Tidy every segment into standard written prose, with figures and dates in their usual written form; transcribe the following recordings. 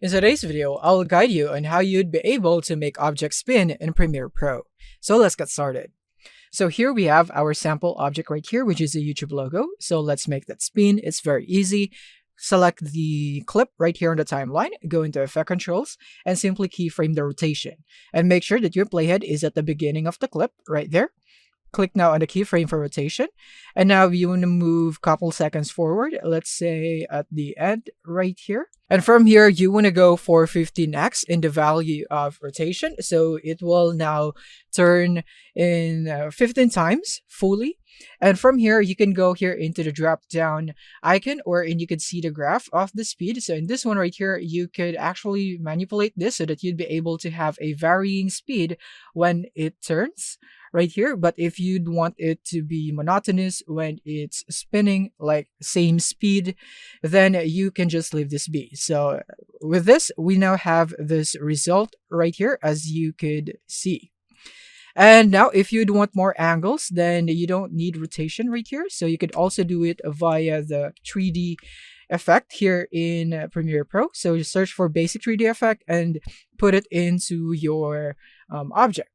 In today's video, I'll guide you on how you'd be able to make objects spin in Premiere Pro. So let's get started. So here we have our sample object right here, which is a YouTube logo. So let's make that spin. It's very easy. Select the clip right here on the timeline, go into Effect Controls, and simply keyframe the rotation. And make sure that your playhead is at the beginning of the clip right there. Click now on the keyframe for rotation. And now you want to move a couple seconds forward, let's say at the end right here. And from here, you want to go for 15x in the value of rotation. So it will now turn in 15 times fully. And from here, you can go here into the drop down icon, and you can see the graph of the speed. So in this one right here, you could actually manipulate this so that you'd be able to have a varying speed when it turns right here. But if you'd want it to be monotonous when it's spinning, like same speed, then you can just leave this be. So with this, we now have this result right here, as you could see. And now if you'd want more angles, then you don't need rotation right here. So you could also do it via the 3D effect here in Premiere Pro. So you search for basic 3D effect and put it into your object.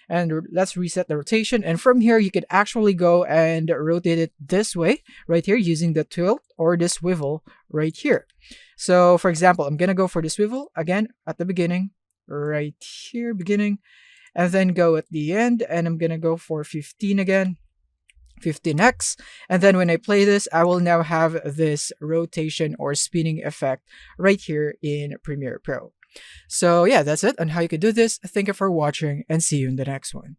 And let's reset the rotation. And from here, you could actually go and rotate it this way right here using the tilt or the swivel right here. So for example, I'm going to go for the swivel again at the beginning, right here, beginning. And then go at the end, and I'm gonna go for 15 again, 15x. And then when I play this, I will now have this rotation or spinning effect right here in Premiere Pro. So yeah, that's it on how you can do this. Thank you for watching, and see you in the next one.